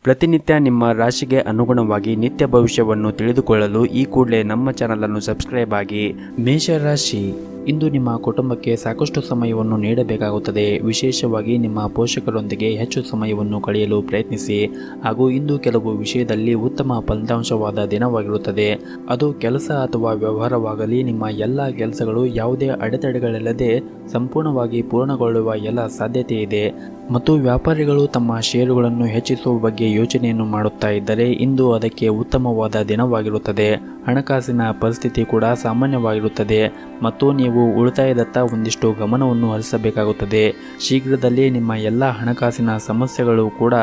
ಪ್ರತಿನಿತ್ಯ ನಿಮ್ಮ ರಾಶಿಗೆ ಅನುಗುಣವಾಗಿ ನಿತ್ಯ ಭವಿಷ್ಯವನ್ನು ತಿಳಿದುಕೊಳ್ಳಲು ಈ ಕೂಡಲೇ ನಮ್ಮ ಚಾನಲನ್ನು ಸಬ್ಸ್ಕ್ರೈಬ್ ಆಗಿ. ಮೇಷರಾಶಿ, ಇಂದು ನಿಮ್ಮ ಕುಟುಂಬಕ್ಕೆ ಸಾಕಷ್ಟು ಸಮಯವನ್ನು ನೀಡಬೇಕಾಗುತ್ತದೆ. ವಿಶೇಷವಾಗಿ ನಿಮ್ಮ ಪೋಷಕರೊಂದಿಗೆ ಹೆಚ್ಚು ಸಮಯವನ್ನು ಕಳೆಯಲು ಪ್ರಯತ್ನಿಸಿ. ಹಾಗೂ ಇಂದು ಕೆಲವು ವಿಷಯದಲ್ಲಿ ಉತ್ತಮ ಫಲಿತಾಂಶವಾದ ದಿನವಾಗಿರುತ್ತದೆ. ಅದು ಕೆಲಸ ಅಥವಾ ವ್ಯವಹಾರವಾಗಲಿ, ನಿಮ್ಮ ಎಲ್ಲ ಕೆಲಸಗಳು ಯಾವುದೇ ಅಡೆತಡೆಗಳಿಲ್ಲದೆ ಸಂಪೂರ್ಣವಾಗಿ ಪೂರ್ಣಗೊಳ್ಳುವ ಎಲ್ಲ ಸಾಧ್ಯತೆ ಇದೆ. ಮತ್ತು ವ್ಯಾಪಾರಿಗಳು ತಮ್ಮ ಷೇರುಗಳನ್ನು ಹೆಚ್ಚಿಸುವ ಬಗ್ಗೆ ಯೋಚನೆಯನ್ನು ಮಾಡುತ್ತಾ ಇದ್ದರೆ ಇಂದು ಅದಕ್ಕೆ ಉತ್ತಮವಾದ ದಿನವಾಗಿರುತ್ತದೆ. ಹಣಕಾಸಿನ ಪರಿಸ್ಥಿತಿ ಕೂಡ ಸಾಮಾನ್ಯವಾಗಿರುತ್ತದೆ ಮತ್ತು ನೀವು ಉಳಿತಾಯದತ್ತ ಒಂದಿಷ್ಟು ಗಮನವನ್ನು ಹರಿಸಬೇಕಾಗುತ್ತದೆ. ಶೀಘ್ರದಲ್ಲೇ ನಿಮ್ಮ ಎಲ್ಲ ಹಣಕಾಸಿನ ಸಮಸ್ಯೆಗಳು ಕೂಡ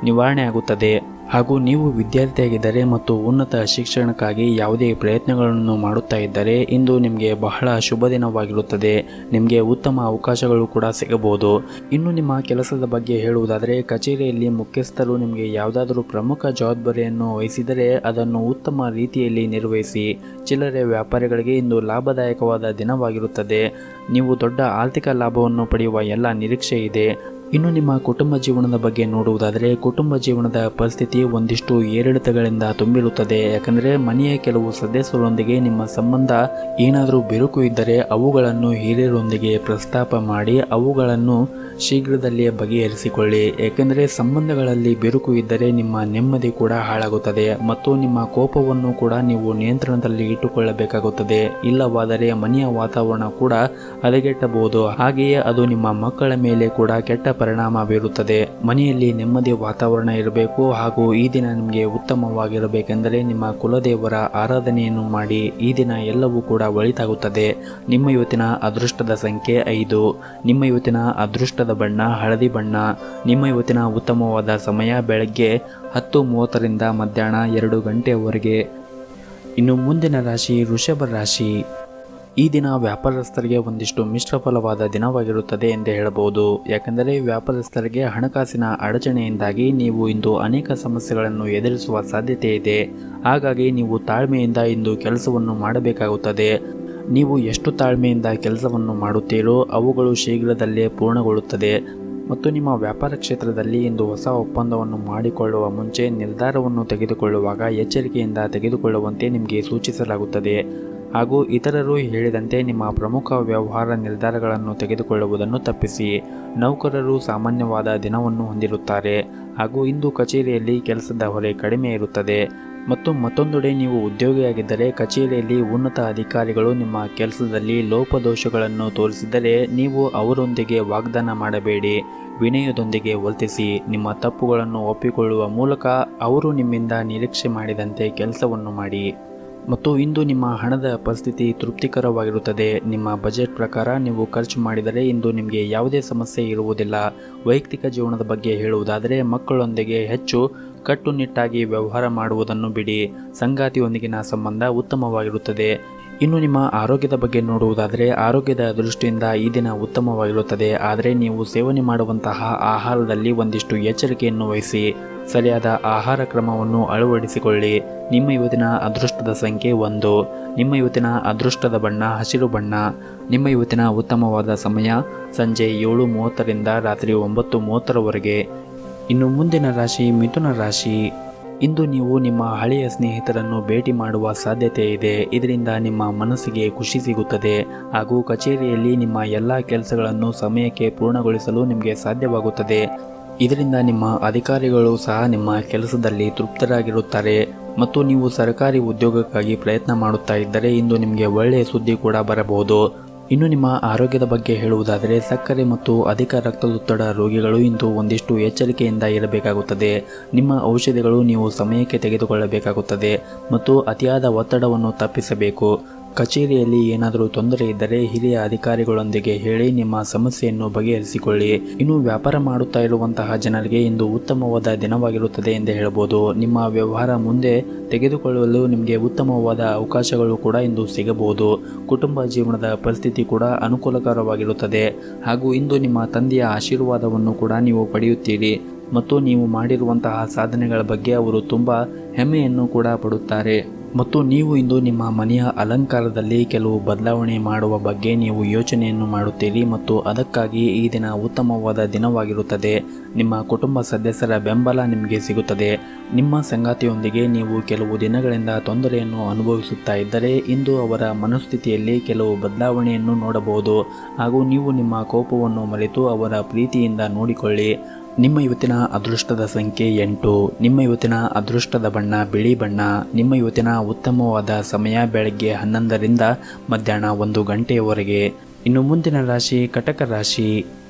ನಿವಾರಣೆ ಆಗುತ್ತದೆ. ಹಾಗೂ ನೀವು ವಿದ್ಯಾರ್ಥಿಯಾಗಿದ್ದರೆ ಮತ್ತು ಉನ್ನತ ಶಿಕ್ಷಣಕ್ಕಾಗಿ ಯಾವುದೇ ಪ್ರಯತ್ನಗಳನ್ನು ಮಾಡುತ್ತಾ ಇದ್ದರೆ ಇಂದು ನಿಮಗೆ ಬಹಳ ಶುಭ ದಿನವಾಗಿರುತ್ತದೆ. ನಿಮಗೆ ಉತ್ತಮ ಅವಕಾಶಗಳು ಕೂಡ ಸಿಗಬಹುದು. ಇನ್ನು ನಿಮ್ಮ ಕೆಲಸದ ಬಗ್ಗೆ ಹೇಳುವುದಾದರೆ, ಕಚೇರಿಯಲ್ಲಿ ಮುಖ್ಯಸ್ಥರು ನಿಮಗೆ ಯಾವುದಾದರೂ ಪ್ರಮುಖ ಜವಾಬ್ದಾರಿಯನ್ನು ವಹಿಸಿದರೆ ಅದನ್ನು ಉತ್ತಮ ರೀತಿಯಲ್ಲಿ ನಿರ್ವಹಿಸಿ. ಚಿಲ್ಲರೆ ವ್ಯಾಪಾರಿಗಳಿಗೆ ಇಂದು ಲಾಭದಾಯಕವಾದ ದಿನವಾಗಿರುತ್ತದೆ. ನೀವು ದೊಡ್ಡ ಆರ್ಥಿಕ ಲಾಭವನ್ನು ಪಡೆಯುವ ಎಲ್ಲ ನಿರೀಕ್ಷೆ ಇದೆ. ಇನ್ನು ನಿಮ್ಮ ಕುಟುಂಬ ಜೀವನದ ಬಗ್ಗೆ ನೋಡುವುದಾದರೆ, ಕುಟುಂಬ ಜೀವನದ ಪರಿಸ್ಥಿತಿ ಒಂದಿಷ್ಟು ಏರಿಳಿತಗಳಿಂದ ತುಂಬಿರುತ್ತದೆ. ಯಾಕಂದರೆ ಮನೆಯ ಕೆಲವು ಸದಸ್ಯರೊಂದಿಗೆ ನಿಮ್ಮ ಸಂಬಂಧ ಏನಾದರೂ ಬಿರುಕು ಇದ್ದರೆ ಅವುಗಳನ್ನು ಹಿರಿಯರೊಂದಿಗೆ ಪ್ರಸ್ತಾಪ ಮಾಡಿ ಅವುಗಳನ್ನು ಶೀಘ್ರದಲ್ಲಿಯೇ ಬಗೆಹರಿಸಿಕೊಳ್ಳಿ. ಏಕೆಂದರೆ ಸಂಬಂಧಗಳಲ್ಲಿ ಬಿರುಕು ಇದ್ದರೆ ನಿಮ್ಮ ನೆಮ್ಮದಿ ಕೂಡ ಹಾಳಾಗುತ್ತದೆ ಮತ್ತು ನಿಮ್ಮ ಕೋಪವನ್ನು ಕೂಡ ನೀವು ನಿಯಂತ್ರಣದಲ್ಲಿ ಇಟ್ಟುಕೊಳ್ಳಬೇಕಾಗುತ್ತದೆ. ಇಲ್ಲವಾದರೆ ಮನೆಯ ವಾತಾವರಣ ಕೂಡ ಹದಗೆಟ್ಟಬಹುದು. ಹಾಗೆಯೇ ಅದು ನಿಮ್ಮ ಮಕ್ಕಳ ಮೇಲೆ ಕೂಡ ಕೆಟ್ಟ ಪರಿಣಾಮ ಬೀರುತ್ತದೆ. ಮನೆಯಲ್ಲಿ ನೆಮ್ಮದಿ ವಾತಾವರಣ ಇರಬೇಕು. ಹಾಗೂ ಈ ದಿನ ನಿಮಗೆ ಉತ್ತಮವಾಗಿರಬೇಕೆಂದರೆ ನಿಮ್ಮ ಕುಲದೇವರ ಆರಾಧನೆಯನ್ನು ಮಾಡಿ. ಈ ದಿನ ಎಲ್ಲವೂ ಕೂಡ ಒಳಿತಾಗುತ್ತದೆ. ನಿಮ್ಮ ಇವತ್ತಿನ ಅದೃಷ್ಟದ ಸಂಖ್ಯೆ 5. ನಿಮ್ಮ ಇವತ್ತಿನ ಅದೃಷ್ಟದ ಬಣ್ಣ ಹಳದಿ ಬಣ್ಣ. ನಿಮ್ಮ ಇವತ್ತಿನ ಉತ್ತಮವಾದ ಸಮಯ ಬೆಳಗ್ಗೆ 10:30 ರಿಂದ ಮಧ್ಯಾಹ್ನ 2 ಗಂಟೆಯವರೆಗೆ. ಇನ್ನು ಮುಂದಿನ ರಾಶಿ ವೃಷಭ ರಾಶಿ. ಈ ದಿನ ವ್ಯಾಪಾರಸ್ಥರಿಗೆ ಒಂದಿಷ್ಟು ಮಿಶ್ರ ಫಲವಾದ ದಿನವಾಗಿರುತ್ತದೆ ಎಂದೇ ಹೇಳಬಹುದು. ಯಾಕೆಂದರೆ ವ್ಯಾಪಾರಸ್ಥರಿಗೆ ಹಣಕಾಸಿನ ಅಡಚಣೆಯಿಂದಾಗಿ ನೀವು ಇಂದು ಅನೇಕ ಸಮಸ್ಯೆಗಳನ್ನು ಎದುರಿಸುವ ಸಾಧ್ಯತೆ ಇದೆ. ಹಾಗಾಗಿ ನೀವು ತಾಳ್ಮೆಯಿಂದ ಇಂದು ಕೆಲಸವನ್ನು ಮಾಡಬೇಕಾಗುತ್ತದೆ. ನೀವು ಎಷ್ಟು ತಾಳ್ಮೆಯಿಂದ ಕೆಲಸವನ್ನು ಮಾಡುತ್ತೀರೋ ಅವುಗಳು ಶೀಘ್ರದಲ್ಲೇ ಪೂರ್ಣಗೊಳ್ಳುತ್ತದೆ. ಮತ್ತು ನಿಮ್ಮ ವ್ಯಾಪಾರ ಕ್ಷೇತ್ರದಲ್ಲಿ ಇಂದು ಹೊಸ ಒಪ್ಪಂದವನ್ನು ಮಾಡಿಕೊಳ್ಳುವ ಮುಂಚೆ ನಿರ್ಧಾರವನ್ನು ತೆಗೆದುಕೊಳ್ಳುವಾಗ ಎಚ್ಚರಿಕೆಯಿಂದ ತೆಗೆದುಕೊಳ್ಳುವಂತೆ ನಿಮಗೆ ಸೂಚಿಸಲಾಗುತ್ತದೆ. ಹಾಗೂ ಇತರರು ಹೇಳಿದಂತೆ ನಿಮ್ಮ ಪ್ರಮುಖ ವ್ಯವಹಾರ ನಿರ್ಧಾರಗಳನ್ನು ತೆಗೆದುಕೊಳ್ಳುವುದನ್ನು ತಪ್ಪಿಸಿ. ನೌಕರರು ಸಾಮಾನ್ಯವಾದ ದಿನವನ್ನು ಹೊಂದಿರುತ್ತಾರೆ. ಹಾಗೂ ಇಂದು ಕಚೇರಿಯಲ್ಲಿ ಕೆಲಸದ ಹೊರೆ ಕಡಿಮೆ ಇರುತ್ತದೆ. ಮತ್ತು ಮತ್ತೊಂದೆಡೆ ನೀವು ಉದ್ಯೋಗಿಯಾಗಿದ್ದರೆ ಕಚೇರಿಯಲ್ಲಿ ಉನ್ನತ ಅಧಿಕಾರಿಗಳು ನಿಮ್ಮ ಕೆಲಸದಲ್ಲಿ ಲೋಪದೋಷಗಳನ್ನು ತೋರಿಸಿದರೆ ನೀವು ಅವರೊಂದಿಗೆ ವಾಗ್ದಾನ ಮಾಡಬೇಡಿ. ವಿನಯದೊಂದಿಗೆ ವರ್ತಿಸಿ. ನಿಮ್ಮ ತಪ್ಪುಗಳನ್ನು ಒಪ್ಪಿಕೊಳ್ಳುವ ಮೂಲಕ ಅವರು ನಿಮ್ಮಿಂದ ನಿರೀಕ್ಷೆ ಮಾಡಿದಂತೆ ಕೆಲಸವನ್ನು ಮಾಡಿ. ಮತ್ತು ಇಂದು ನಿಮ್ಮ ಹಣದ ಪರಿಸ್ಥಿತಿ ತೃಪ್ತಿಕರವಾಗಿರುತ್ತದೆ. ನಿಮ್ಮ ಬಜೆಟ್ ಪ್ರಕಾರ ನೀವು ಖರ್ಚು ಮಾಡಿದರೆ ಇಂದು ನಿಮಗೆ ಯಾವುದೇ ಸಮಸ್ಯೆ ಇರುವುದಿಲ್ಲ. ವೈಯಕ್ತಿಕ ಜೀವನದ ಬಗ್ಗೆ ಹೇಳುವುದಾದರೆ, ಮಕ್ಕಳೊಂದಿಗೆ ಹೆಚ್ಚು ಕಟ್ಟುನಿಟ್ಟಾಗಿ ವ್ಯವಹಾರ ಮಾಡುವುದನ್ನು ಬಿಡಿ. ಸಂಗಾತಿಯೊಂದಿಗಿನ ಸಂಬಂಧ ಉತ್ತಮವಾಗಿರುತ್ತದೆ. ಇನ್ನು ನಿಮ್ಮ ಆರೋಗ್ಯದ ಬಗ್ಗೆ ನೋಡುವುದಾದರೆ, ಆರೋಗ್ಯದ ದೃಷ್ಟಿಯಿಂದ ಈ ದಿನ ಉತ್ತಮವಾಗಿರುತ್ತದೆ. ಆದರೆ ನೀವು ಸೇವನೆ ಮಾಡುವಂತಹ ಆಹಾರದಲ್ಲಿ ಒಂದಿಷ್ಟು ಎಚ್ಚರಿಕೆಯನ್ನು ವಹಿಸಿ. ಸರಿಯಾದ ಆಹಾರ ಕ್ರಮವನ್ನು ಅಳವಡಿಸಿಕೊಳ್ಳಿ. ನಿಮ್ಮ ಇವತ್ತಿನ ಅದೃಷ್ಟದ ಸಂಖ್ಯೆ 1. ನಿಮ್ಮ ಇವತ್ತಿನ ಅದೃಷ್ಟದ ಬಣ್ಣ ಹಸಿರು ಬಣ್ಣ. ನಿಮ್ಮ ಇವತ್ತಿನ ಉತ್ತಮವಾದ ಸಮಯ ಸಂಜೆ 7:30 ರಿಂದ ರಾತ್ರಿ 9:30 ಇನ್ನು ಮುಂದಿನ ರಾಶಿ ಮಿಥುನ ರಾಶಿ. ಇಂದು ನೀವು ನಿಮ್ಮ ಹಳೆಯ ಸ್ನೇಹಿತರನ್ನು ಭೇಟಿ ಮಾಡುವ ಸಾಧ್ಯತೆ ಇದೆ. ಇದರಿಂದ ನಿಮ್ಮ ಮನಸ್ಸಿಗೆ ಖುಷಿ ಸಿಗುತ್ತದೆ. ಹಾಗೂ ಕಚೇರಿಯಲ್ಲಿ ನಿಮ್ಮ ಎಲ್ಲ ಕೆಲಸಗಳನ್ನು ಸಮಯಕ್ಕೆ ಪೂರ್ಣಗೊಳಿಸಲು ನಿಮಗೆ ಸಾಧ್ಯವಾಗುತ್ತದೆ. ಇದರಿಂದ ನಿಮ್ಮ ಅಧಿಕಾರಿಗಳು ಸಹ ನಿಮ್ಮ ಕೆಲಸದಲ್ಲಿ ತೃಪ್ತರಾಗಿರುತ್ತಾರೆ. ಮತ್ತು ನೀವು ಸರ್ಕಾರಿ ಉದ್ಯೋಗಕ್ಕಾಗಿ ಪ್ರಯತ್ನ ಮಾಡುತ್ತಾ ಇದ್ದರೆ ಇಂದು ನಿಮಗೆ ಒಳ್ಳೆಯ ಸುದ್ದಿ ಕೂಡ ಬರಬಹುದು. ಇನ್ನು ನಿಮ್ಮ ಆರೋಗ್ಯದ ಬಗ್ಗೆ ಹೇಳುವುದಾದರೆ, ಸಕ್ಕರೆ ಮತ್ತು ಅಧಿಕ ರಕ್ತದೊತ್ತಡ ರೋಗಿಗಳು ಇಂದು ಒಂದಿಷ್ಟು ಎಚ್ಚರಿಕೆಯಿಂದ ಇರಬೇಕಾಗುತ್ತದೆ. ನಿಮ್ಮ ಔಷಧಿಗಳು ನೀವು ಸಮಯಕ್ಕೆ ತೆಗೆದುಕೊಳ್ಳಬೇಕಾಗುತ್ತದೆ ಮತ್ತು ಅತಿಯಾದ ಒತ್ತಡವನ್ನು ತಪ್ಪಿಸಬೇಕು. ಕಚೇರಿಯಲ್ಲಿ ಏನಾದರೂ ತೊಂದರೆ ಇದ್ದರೆ ಹಿರಿಯ ಅಧಿಕಾರಿಗಳೊಂದಿಗೆ ಹೇಳಿ ನಿಮ್ಮ ಸಮಸ್ಯೆಯನ್ನು ಬಗೆಹರಿಸಿಕೊಳ್ಳಿ. ಇನ್ನು ವ್ಯಾಪಾರ ಮಾಡುತ್ತಾ ಇರುವಂತಹ ಜನರಿಗೆ ಇಂದು ಉತ್ತಮವಾದ ದಿನವಾಗಿರುತ್ತದೆ ಎಂದು ಹೇಳಬಹುದು. ನಿಮ್ಮ ವ್ಯವಹಾರ ಮುಂದೆ ತೆಗೆದುಕೊಳ್ಳಲು ನಿಮಗೆ ಉತ್ತಮವಾದ ಅವಕಾಶಗಳು ಕೂಡ ಇಂದು ಸಿಗಬಹುದು. ಕುಟುಂಬ ಜೀವನದ ಪರಿಸ್ಥಿತಿ ಕೂಡ ಅನುಕೂಲಕರವಾಗಿರುತ್ತದೆ. ಹಾಗೂ ಇಂದು ನಿಮ್ಮ ತಂದೆಯ ಆಶೀರ್ವಾದವನ್ನು ಕೂಡ ನೀವು ಪಡೆಯುತ್ತೀರಿ. ಮತ್ತು ನೀವು ಮಾಡಿರುವಂತಹ ಸಾಧನೆಗಳ ಬಗ್ಗೆ ಅವರು ತುಂಬ ಹೆಮ್ಮೆಯನ್ನು ಕೂಡ ಪಡುತ್ತಾರೆ. ಮತ್ತು ನೀವು ಇಂದು ನಿಮ್ಮ ಮನೆಯ ಅಲಂಕಾರದಲ್ಲಿ ಕೆಲವು ಬದಲಾವಣೆ ಮಾಡುವ ಬಗ್ಗೆ ನೀವು ಯೋಚನೆಯನ್ನು ಮಾಡುತ್ತೀರಿ ಮತ್ತು ಅದಕ್ಕಾಗಿ ಈ ದಿನ ಉತ್ತಮವಾದ ದಿನವಾಗಿರುತ್ತದೆ. ನಿಮ್ಮ ಕುಟುಂಬ ಸದಸ್ಯರ ಬೆಂಬಲ ನಿಮಗೆ ಸಿಗುತ್ತದೆ. ನಿಮ್ಮ ಸಂಗಾತಿಯೊಂದಿಗೆ ನೀವು ಕೆಲವು ದಿನಗಳಿಂದ ತೊಂದರೆಯನ್ನು ಅನುಭವಿಸುತ್ತಾ ಇದ್ದರೆ ಇಂದು ಅವರ ಮನಸ್ಥಿತಿಯಲ್ಲಿ ಕೆಲವು ಬದಲಾವಣೆಯನ್ನು ನೋಡಬಹುದು ಹಾಗೂ ನೀವು ನಿಮ್ಮ ಕೋಪವನ್ನು ಮರೆತು ಅವರ ಪ್ರೀತಿಯಿಂದ ನೋಡಿಕೊಳ್ಳಿ. ನಿಮ್ಮ ಇವತ್ತಿನ ಅದೃಷ್ಟದ ಸಂಖ್ಯೆ 8. ನಿಮ್ಮ ಇವತ್ತಿನ ಅದೃಷ್ಟದ ಬಣ್ಣ ಬಿಳಿ ಬಣ್ಣ. ನಿಮ್ಮ ಇವತ್ತಿನ ಉತ್ತಮವಾದ ಸಮಯ ಬೆಳಗ್ಗೆ 11ರಿಂದ ಮಧ್ಯಾಹ್ನ 1 ಗಂಟೆಯವರೆಗೆ. ಇನ್ನು ಮುಂದಿನ ರಾಶಿ ಕಟಕ ರಾಶಿ.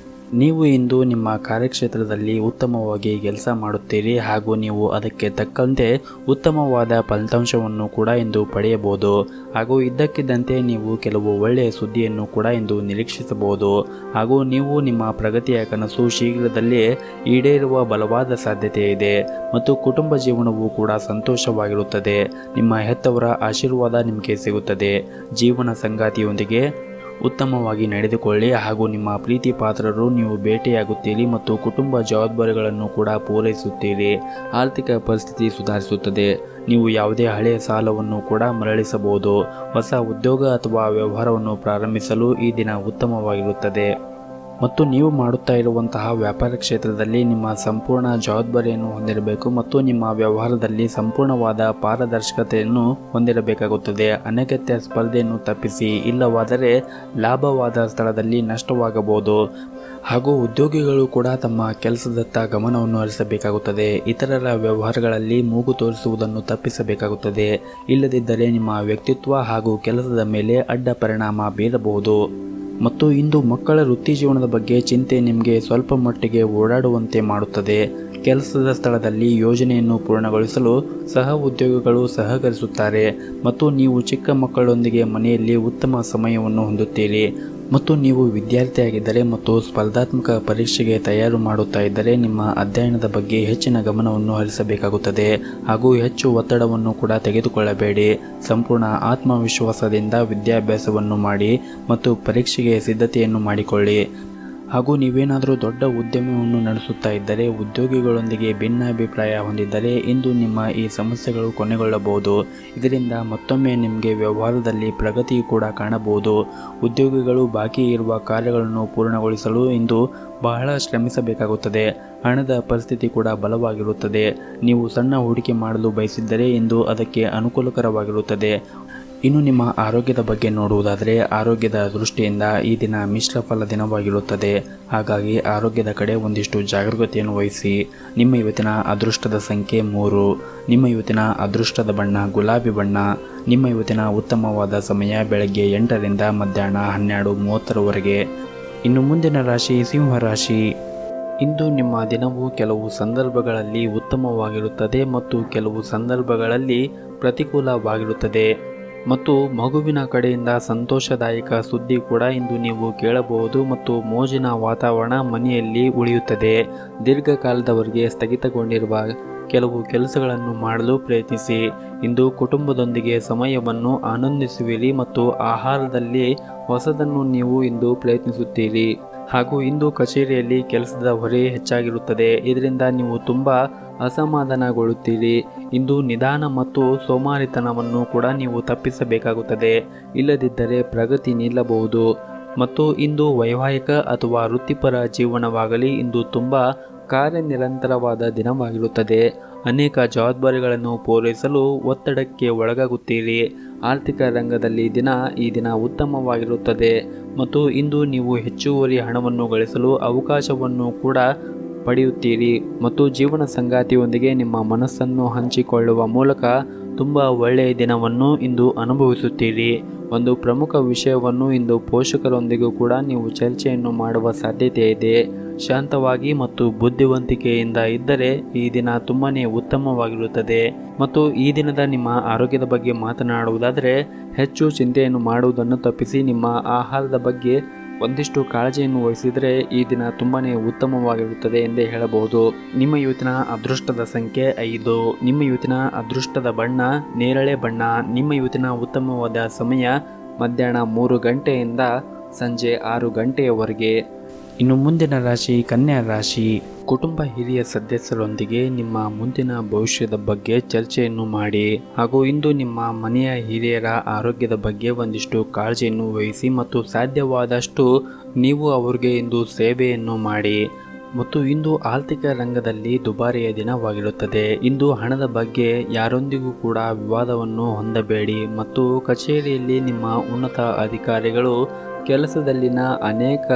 ನೀವು ಇಂದು ನಿಮ್ಮ ಕಾರ್ಯಕ್ಷೇತ್ರದಲ್ಲಿ ಉತ್ತಮವಾಗಿ ಕೆಲಸ ಮಾಡುತ್ತೀರಿ ಹಾಗೂ ನೀವು ಅದಕ್ಕೆ ತಕ್ಕಂತೆ ಉತ್ತಮವಾದ ಫಲಿತಾಂಶವನ್ನು ಕೂಡ ಇಂದು ಪಡೆಯಬಹುದು ಹಾಗೂ ಇದ್ದಕ್ಕಿದ್ದಂತೆ ನೀವು ಕೆಲವು ಒಳ್ಳೆಯ ಸುದ್ದಿಯನ್ನು ಕೂಡ ಇಂದು ನಿರೀಕ್ಷಿಸಬಹುದು ಹಾಗೂ ನೀವು ನಿಮ್ಮ ಪ್ರಗತಿಯ ಕನಸು ಶೀಘ್ರದಲ್ಲೇ ಈಡೇರುವ ಬಲವಾದ ಸಾಧ್ಯತೆ ಇದೆ ಮತ್ತು ಕುಟುಂಬ ಜೀವನವು ಕೂಡ ಸಂತೋಷವಾಗಿರುತ್ತದೆ. ನಿಮ್ಮ ಹೆತ್ತವರ ಆಶೀರ್ವಾದ ನಿಮಗೆ ಸಿಗುತ್ತದೆ. ಜೀವನ ಸಂಗಾತಿಯೊಂದಿಗೆ ಉತ್ತಮವಾಗಿ ನಡೆದುಕೊಳ್ಳಿ ಹಾಗೂ ನಿಮ್ಮ ಪ್ರೀತಿ ಪಾತ್ರರು ನೀವು ಭೇಟಿಯಾಗುತ್ತೀರಿ ಮತ್ತು ಕುಟುಂಬ ಜವಾಬ್ದಾರಿಗಳನ್ನು ಕೂಡ ಪೂರೈಸುತ್ತೀರಿ. ಆರ್ಥಿಕ ಪರಿಸ್ಥಿತಿ ಸುಧಾರಿಸುತ್ತದೆ. ನೀವು ಯಾವುದೇ ಹಳೆಯ ಸಾಲವನ್ನು ಕೂಡ ಮರಳಿಸಬಹುದು. ಹೊಸ ಉದ್ಯೋಗ ಅಥವಾ ವ್ಯವಹಾರವನ್ನು ಪ್ರಾರಂಭಿಸಲು ಈ ದಿನ ಉತ್ತಮವಾಗಿರುತ್ತದೆ ಮತ್ತು ನೀವು ಮಾಡುತ್ತಾ ಇರುವಂತಹ ವ್ಯಾಪಾರ ಕ್ಷೇತ್ರದಲ್ಲಿ ನಿಮ್ಮ ಸಂಪೂರ್ಣ ಜವಾಬ್ದಾರಿಯನ್ನು ಹೊಂದಿರಬೇಕು ಮತ್ತು ನಿಮ್ಮ ವ್ಯವಹಾರದಲ್ಲಿ ಸಂಪೂರ್ಣವಾದ ಪಾರದರ್ಶಕತೆಯನ್ನು ಹೊಂದಿರಬೇಕಾಗುತ್ತದೆ. ಅನಗತ್ಯ ಸ್ಪರ್ಧೆಯನ್ನು ತಪ್ಪಿಸಿ, ಇಲ್ಲವಾದರೆ ಲಾಭವಾದ ಸ್ಥಳದಲ್ಲಿ ನಷ್ಟವಾಗಬಹುದು ಹಾಗೂ ಉದ್ಯೋಗಿಗಳು ಕೂಡ ತಮ್ಮ ಕೆಲಸದತ್ತ ಗಮನವನ್ನು ಹರಿಸಬೇಕಾಗುತ್ತದೆ. ಇತರರ ವ್ಯವಹಾರಗಳಲ್ಲಿ ಮೂಗು ತೋರಿಸುವುದನ್ನು ತಪ್ಪಿಸಬೇಕಾಗುತ್ತದೆ. ಇಲ್ಲದಿದ್ದರೆ ನಿಮ್ಮ ವ್ಯಕ್ತಿತ್ವ ಹಾಗೂ ಕೆಲಸದ ಮೇಲೆ ಅಡ್ಡ ಪರಿಣಾಮ ಬೀರಬಹುದು ಮತ್ತು ಇಂದು ಮಕ್ಕಳ ವೃತ್ತಿ ಜೀವನದ ಬಗ್ಗೆ ಚಿಂತೆ ನಿಮಗೆ ಸ್ವಲ್ಪ ಮಟ್ಟಿಗೆ ಓಡಾಡುವಂತೆ ಮಾಡುತ್ತದೆ. ಕೆಲಸದ ಸ್ಥಳದಲ್ಲಿ ಯೋಜನೆಯನ್ನು ಪೂರ್ಣಗೊಳಿಸಲು ಸಹ ಉದ್ಯೋಗಿಗಳು ಸಹಕರಿಸುತ್ತಾರೆ ಮತ್ತು ನೀವು ಚಿಕ್ಕ ಮಕ್ಕಳೊಂದಿಗೆ ಮನೆಯಲ್ಲಿ ಉತ್ತಮ ಸಮಯವನ್ನು ಹೊಂದುತ್ತೀರಿ ಮತ್ತು ನೀವು ವಿದ್ಯಾರ್ಥಿಯಾಗಿದ್ದರೆ ಮತ್ತು ಸ್ಪರ್ಧಾತ್ಮಕ ಪರೀಕ್ಷೆಗೆ ತಯಾರು ಮಾಡುತ್ತಾ ಇದ್ದರೆ ನಿಮ್ಮ ಅಧ್ಯಯನದ ಬಗ್ಗೆ ಹೆಚ್ಚಿನ ಗಮನವನ್ನು ಹರಿಸಬೇಕಾಗುತ್ತದೆ ಹಾಗೂ ಹೆಚ್ಚು ಒತ್ತಡವನ್ನು ಕೂಡ ತೆಗೆದುಕೊಳ್ಳಬೇಡಿ. ಸಂಪೂರ್ಣ ಆತ್ಮವಿಶ್ವಾಸದಿಂದ ವಿದ್ಯಾಭ್ಯಾಸವನ್ನು ಮಾಡಿ ಮತ್ತು ಪರೀಕ್ಷೆಗೆ ಸಿದ್ಧತೆಯನ್ನು ಮಾಡಿಕೊಳ್ಳಿ ಹಾಗೂ ನೀವೇನಾದರೂ ದೊಡ್ಡ ಉದ್ಯಮವನ್ನು ನಡೆಸುತ್ತಾ ಇದ್ದರೆ ಉದ್ಯೋಗಿಗಳೊಂದಿಗೆ ಭಿನ್ನಾಭಿಪ್ರಾಯ ಹೊಂದಿದ್ದರೆ ಇಂದು ನಿಮ್ಮ ಈ ಸಮಸ್ಯೆಗಳು ಕೊನೆಗೊಳ್ಳಬಹುದು. ಇದರಿಂದ ಮತ್ತೊಮ್ಮೆ ನಿಮಗೆ ವ್ಯವಹಾರದಲ್ಲಿ ಪ್ರಗತಿ ಕೂಡ ಕಾಣಬಹುದು. ಉದ್ಯೋಗಿಗಳು ಬಾಕಿ ಇರುವ ಕಾರ್ಯಗಳನ್ನು ಪೂರ್ಣಗೊಳಿಸಲು ಇಂದು ಬಹಳ ಶ್ರಮಿಸಬೇಕಾಗುತ್ತದೆ. ಹಣದ ಪರಿಸ್ಥಿತಿ ಕೂಡ ಬಲವಾಗಿರುತ್ತದೆ. ನೀವು ಸಣ್ಣ ಹೂಡಿಕೆ ಮಾಡಲು ಬಯಸಿದ್ದರೆ ಇಂದು ಅದಕ್ಕೆ ಅನುಕೂಲಕರವಾಗಿರುತ್ತದೆ. ಇನ್ನು ನಿಮ್ಮ ಆರೋಗ್ಯದ ಬಗ್ಗೆ ನೋಡುವುದಾದರೆ ಆರೋಗ್ಯದ ದೃಷ್ಟಿಯಿಂದ ಈ ದಿನ ಮಿಶ್ರ ಫಲ ದಿನವಾಗಿರುತ್ತದೆ. ಹಾಗಾಗಿ ಆರೋಗ್ಯದ ಕಡೆ ಒಂದಿಷ್ಟು ಜಾಗರೂಕತೆಯನ್ನು ವಹಿಸಿ. ನಿಮ್ಮ ಇವತ್ತಿನ ಅದೃಷ್ಟದ ಸಂಖ್ಯೆ 3. ನಿಮ್ಮ ಇವತ್ತಿನ ಅದೃಷ್ಟದ ಬಣ್ಣ ಗುಲಾಬಿ ಬಣ್ಣ. ನಿಮ್ಮ ಇವತ್ತಿನ ಉತ್ತಮವಾದ ಸಮಯ ಬೆಳಗ್ಗೆ 8ರಿಂದ ಮಧ್ಯಾಹ್ನ 12:30ರವರೆಗೆ. ಇನ್ನು ಮುಂದಿನ ರಾಶಿ ಸಿಂಹ ರಾಶಿ. ಇಂದು ನಿಮ್ಮ ದಿನವು ಕೆಲವು ಸಂದರ್ಭಗಳಲ್ಲಿ ಉತ್ತಮವಾಗಿರುತ್ತದೆ ಮತ್ತು ಕೆಲವು ಸಂದರ್ಭಗಳಲ್ಲಿ ಪ್ರತಿಕೂಲವಾಗಿರುತ್ತದೆ ಮತ್ತು ಮಗುವಿನ ಕಡೆಯಿಂದ ಸಂತೋಷದಾಯಕ ಸುದ್ದಿ ಕೂಡ ಇಂದು ನೀವು ಕೇಳಬಹುದು ಮತ್ತು ಮೋಜಿನ ವಾತಾವರಣ ಮನೆಯಲ್ಲಿ ಉಳಿಯುತ್ತದೆ. ದೀರ್ಘಕಾಲದವರೆಗೆ ಸ್ಥಗಿತಗೊಂಡಿರುವ ಕೆಲವು ಕೆಲಸಗಳನ್ನು ಮಾಡಲು ಪ್ರಯತ್ನಿಸಿ. ಇಂದು ಕುಟುಂಬದೊಂದಿಗೆ ಸಮಯವನ್ನು ಆನಂದಿಸುವಿರಿ ಮತ್ತು ಆಹಾರದಲ್ಲಿ ಹೊಸದನ್ನು ನೀವು ಇಂದು ಪ್ರಯತ್ನಿಸುತ್ತೀರಿ ಹಾಗೂ ಇಂದು ಕಚೇರಿಯಲ್ಲಿ ಕೆಲಸದ ಹೊರೆ ಹೆಚ್ಚಾಗಿರುತ್ತದೆ. ಇದರಿಂದ ನೀವು ತುಂಬ ಅಸಮಾಧಾನಗೊಳ್ಳುತ್ತೀರಿ. ಇಂದು ನಿಧಾನ ಮತ್ತು ಸೋಮಾರಿತನವನ್ನು ಕೂಡ ನೀವು ತಪ್ಪಿಸಬೇಕಾಗುತ್ತದೆ. ಇಲ್ಲದಿದ್ದರೆ ಪ್ರಗತಿ ನಿಲ್ಲಬಹುದು ಮತ್ತು ಇಂದು ವೈವಾಹಿಕ ಅಥವಾ ವೃತ್ತಿಪರ ಜೀವನವಾಗಲಿ ಇಂದು ತುಂಬ ಕಾರ್ಯನಿರಂತರವಾದ ದಿನವಾಗಿರುತ್ತದೆ. ಅನೇಕ ಜವಾಬ್ದಾರಿಗಳನ್ನು ಪೂರೈಸಲು ಒತ್ತಡಕ್ಕೆ ಒಳಗಾಗುತ್ತೀರಿ. ಆರ್ಥಿಕ ರಂಗದಲ್ಲಿ ಈ ದಿನ ಉತ್ತಮವಾಗಿರುತ್ತದೆ ಮತ್ತು ಇಂದು ನೀವು ಹೆಚ್ಚುವರಿ ಹಣವನ್ನು ಗಳಿಸಲು ಅವಕಾಶವನ್ನು ಕೂಡ ಪಡೆಯುತ್ತೀರಿ ಮತ್ತು ಜೀವನ ಸಂಗಾತಿಯೊಂದಿಗೆ ನಿಮ್ಮ ಮನಸ್ಸನ್ನು ಹಂಚಿಕೊಳ್ಳುವ ಮೂಲಕ ತುಂಬ ಒಳ್ಳೆಯ ದಿನವನ್ನು ಇಂದು ಅನುಭವಿಸುತ್ತೀರಿ. ಒಂದು ಪ್ರಮುಖ ವಿಷಯವನ್ನು ಇಂದು ಪೋಷಕರೊಂದಿಗೂ ಕೂಡ ನೀವು ಚರ್ಚೆಯನ್ನು ಮಾಡುವ ಸಾಧ್ಯತೆ ಇದೆ. ಶಾಂತವಾಗಿ ಮತ್ತು ಬುದ್ಧಿವಂತಿಕೆಯಿಂದ ಇದ್ದರೆ ಈ ದಿನ ತುಂಬಾ ಉತ್ತಮವಾಗಿರುತ್ತದೆ ಮತ್ತು ಈ ದಿನದ ನಿಮ್ಮ ಆರೋಗ್ಯದ ಬಗ್ಗೆ ಮಾತನಾಡುವುದಾದರೆ ಹೆಚ್ಚು ಚಿಂತೆಯನ್ನು ಮಾಡುವುದನ್ನು ತಪ್ಪಿಸಿ ನಿಮ್ಮ ಆಹಾರದ ಬಗ್ಗೆ ಒಂದಿಷ್ಟು ಕಾಳಜಿಯನ್ನು ವಹಿಸಿದರೆ ಈ ದಿನ ತುಂಬಾ ಉತ್ತಮವಾಗಿರುತ್ತದೆ ಎಂದೇ ಹೇಳಬಹುದು. ನಿಮ್ಮ ಇವತ್ತಿನ ಅದೃಷ್ಟದ ಸಂಖ್ಯೆ 5. ನಿಮ್ಮ ಇವತ್ತಿನ ಅದೃಷ್ಟದ ಬಣ್ಣ ನೇರಳೆ ಬಣ್ಣ. ನಿಮ್ಮ ಇವತ್ತಿನ ಉತ್ತಮವಾದ ಸಮಯ ಮಧ್ಯಾಹ್ನ 3 ಗಂಟೆಯಿಂದ ಸಂಜೆ 6 ಗಂಟೆಯವರೆಗೆ. ಇನ್ನು ಮುಂದಿನ ರಾಶಿ ಕನ್ಯಾ ರಾಶಿ. ಕುಟುಂಬ ಹಿರಿಯ ಸದಸ್ಯರೊಂದಿಗೆ ನಿಮ್ಮ ಮುಂದಿನ ಭವಿಷ್ಯದ ಬಗ್ಗೆ ಚರ್ಚೆಯನ್ನು ಮಾಡಿ ಹಾಗೂ ಇಂದು ನಿಮ್ಮ ಮನೆಯ ಹಿರಿಯರ ಆರೋಗ್ಯದ ಬಗ್ಗೆ ಒಂದಿಷ್ಟು ಕಾಳಜಿಯನ್ನು ವಹಿಸಿ ಮತ್ತು ಸಾಧ್ಯವಾದಷ್ಟು ನೀವು ಅವರಿಗೆ ಇಂದು ಸೇವೆಯನ್ನು ಮಾಡಿ. ಮತ್ತು ಇಂದು ಆರ್ಥಿಕ ರಂಗದಲ್ಲಿ ದುಬಾರಿಯ ದಿನವಾಗಿರುತ್ತದೆ. ಇಂದು ಹಣದ ಬಗ್ಗೆ ಯಾರೊಂದಿಗೂ ಕೂಡ ವಿವಾದವನ್ನು ಹೊಂದಬೇಡಿ ಮತ್ತು ಕಚೇರಿಯಲ್ಲಿ ನಿಮ್ಮ ಉನ್ನತ ಅಧಿಕಾರಿಗಳು ಕೆಲಸದಲ್ಲಿನ ಅನೇಕ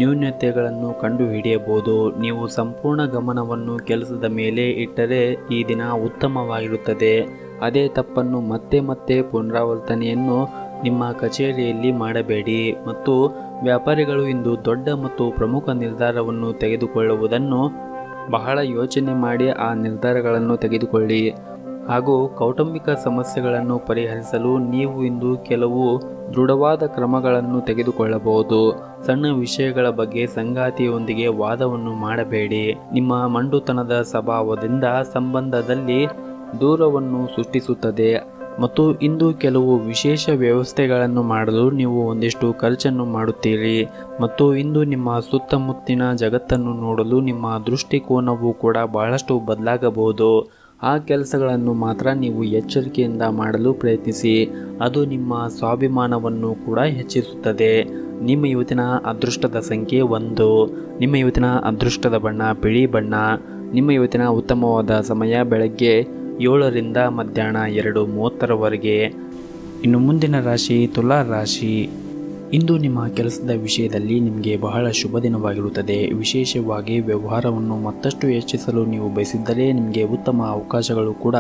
ನ್ಯೂನತೆಗಳನ್ನು ಕಂಡುಹಿಡಿಯಬಹುದು. ನೀವು ಸಂಪೂರ್ಣ ಗಮನವನ್ನು ಕೆಲಸದ ಮೇಲೆ ಇಟ್ಟರೆ ಈ ದಿನ ಉತ್ತಮವಾಗಿರುತ್ತದೆ. ಅದೇ ತಪ್ಪನ್ನು ಮತ್ತೆ ಮತ್ತೆ ಪುನರಾವರ್ತನೆಯನ್ನು ನಿಮ್ಮ ಕಚೇರಿಯಲ್ಲಿ ಮಾಡಬೇಡಿ. ಮತ್ತು ವ್ಯಾಪಾರಿಗಳು ಇಂದು ದೊಡ್ಡ ಮತ್ತು ಪ್ರಮುಖ ನಿರ್ಧಾರವನ್ನು ತೆಗೆದುಕೊಳ್ಳುವುದನ್ನು ಬಹಳ ಯೋಚನೆ ಮಾಡಿ ಆ ನಿರ್ಧಾರಗಳನ್ನು ತೆಗೆದುಕೊಳ್ಳಿ. ಹಾಗೂ ಕೌಟುಂಬಿಕ ಸಮಸ್ಯೆಗಳನ್ನು ಪರಿಹರಿಸಲು ನೀವು ಇಂದು ಕೆಲವು ದೃಢವಾದ ಕ್ರಮಗಳನ್ನು ತೆಗೆದುಕೊಳ್ಳಬಹುದು. ಸಣ್ಣ ವಿಷಯಗಳ ಬಗ್ಗೆ ಸಂಗಾತಿಯೊಂದಿಗೆ ವಾದವನ್ನು ಮಾಡಬೇಡಿ. ನಿಮ್ಮ ಮಂಡುತನದ ಸ್ವಭಾವದಿಂದ ಸಂಬಂಧದಲ್ಲಿ ದೂರವನ್ನು ಸೃಷ್ಟಿಸುತ್ತದೆ. ಮತ್ತು ಇಂದು ಕೆಲವು ವಿಶೇಷ ವ್ಯವಸ್ಥೆಗಳನ್ನು ಮಾಡಲು ನೀವು ಒಂದಿಷ್ಟು ಖರ್ಚನ್ನು ಮಾಡುತ್ತೀರಿ. ಮತ್ತು ಇಂದು ನಿಮ್ಮ ಸುತ್ತಮುತ್ತಿನ ಜಗತ್ತನ್ನು ನೋಡಲು ನಿಮ್ಮ ದೃಷ್ಟಿಕೋನವು ಕೂಡ ಬಹಳಷ್ಟು ಬದಲಾಗಬಹುದು. ಆ ಕೆಲಸಗಳನ್ನು ಮಾತ್ರ ನೀವು ಎಚ್ಚರಿಕೆಯಿಂದ ಮಾಡಲು ಪ್ರಯತ್ನಿಸಿ. ಅದು ನಿಮ್ಮ ಸ್ವಾಭಿಮಾನವನ್ನು ಕೂಡ ಹೆಚ್ಚಿಸುತ್ತದೆ. ನಿಮ್ಮ ಇವತ್ತಿನ ಅದೃಷ್ಟದ ಸಂಖ್ಯೆ 1. ನಿಮ್ಮ ಇವತ್ತಿನ ಅದೃಷ್ಟದ ಬಣ್ಣ ಬಿಳಿ ಬಣ್ಣ. ನಿಮ್ಮ ಇವತ್ತಿನ ಉತ್ತಮವಾದ ಸಮಯ ಬೆಳಗ್ಗೆ 7ರಿಂದ ಮಧ್ಯಾಹ್ನ 2:30ರವರೆಗೆ. ಇನ್ನು ಮುಂದಿನ ರಾಶಿ ತುಲಾ ರಾಶಿ. ಇಂದು ನಿಮ್ಮ ಕೆಲಸದ ವಿಷಯದಲ್ಲಿ ನಿಮಗೆ ಬಹಳ ಶುಭ ದಿನವಾಗಿರುತ್ತದೆ. ವಿಶೇಷವಾಗಿ ವ್ಯವಹಾರವನ್ನು ಮತ್ತಷ್ಟು ಹೆಚ್ಚಿಸಲು ನೀವು ಬಯಸಿದ್ದರೆ ನಿಮಗೆ ಉತ್ತಮ ಅವಕಾಶಗಳು ಕೂಡ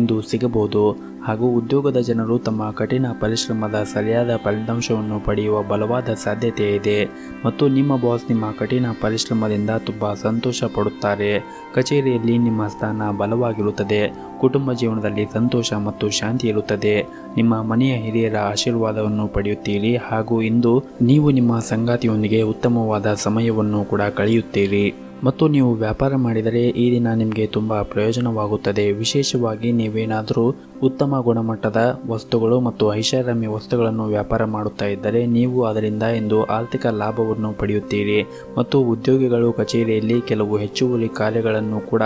ಇಂದು ಸಿಗಬಹುದು. ಹಾಗೂ ಉದ್ಯೋಗದ ಜನರು ತಮ್ಮ ಕಠಿಣ ಪರಿಶ್ರಮದ ಸರಿಯಾದ ಫಲಿತಾಂಶವನ್ನು ಪಡೆಯುವ ಬಲವಾದ ಸಾಧ್ಯತೆ ಇದೆ. ಮತ್ತು ನಿಮ್ಮ ಬಾಸ್ ನಿಮ್ಮ ಕಠಿಣ ಪರಿಶ್ರಮದಿಂದ ತುಂಬ ಸಂತೋಷ ಪಡುತ್ತಾರೆ. ಕಚೇರಿಯಲ್ಲಿ ನಿಮ್ಮ ಸ್ಥಾನ ಬಲವಾಗಿರುತ್ತದೆ. ಕುಟುಂಬ ಜೀವನದಲ್ಲಿ ಸಂತೋಷ ಮತ್ತು ಶಾಂತಿ ಇರುತ್ತದೆ. ನಿಮ್ಮ ಮನೆಯ ಹಿರಿಯರ ಆಶೀರ್ವಾದವನ್ನು ಪಡೆಯುತ್ತೀರಿ. ಹಾಗೂ ಇಂದು ನೀವು ನಿಮ್ಮ ಸಂಗಾತಿಯೊಂದಿಗೆ ಉತ್ತಮವಾದ ಸಮಯವನ್ನು ಕೂಡ ಕಳೆಯುತ್ತೀರಿ. ಮತ್ತು ನೀವು ವ್ಯಾಪಾರ ಮಾಡಿದರೆ ಈ ದಿನ ನಿಮಗೆ ತುಂಬ ಪ್ರಯೋಜನವಾಗುತ್ತದೆ. ವಿಶೇಷವಾಗಿ ನೀವೇನಾದರೂ ಉತ್ತಮ ಗುಣಮಟ್ಟದ ವಸ್ತುಗಳು ಮತ್ತು ಐಷಾರಾಮಿ ವಸ್ತುಗಳನ್ನು ವ್ಯಾಪಾರ ಮಾಡುತ್ತಾ ಇದ್ದರೆ ನೀವು ಅದರಿಂದ ಇಂದು ಆರ್ಥಿಕ ಲಾಭವನ್ನು ಪಡೆಯುತ್ತೀರಿ. ಮತ್ತು ಉದ್ಯೋಗಿಗಳು ಕಚೇರಿಯಲ್ಲಿ ಕೆಲವು ಹೆಚ್ಚುವರಿ ಕಾರ್ಯಗಳನ್ನು ಕೂಡ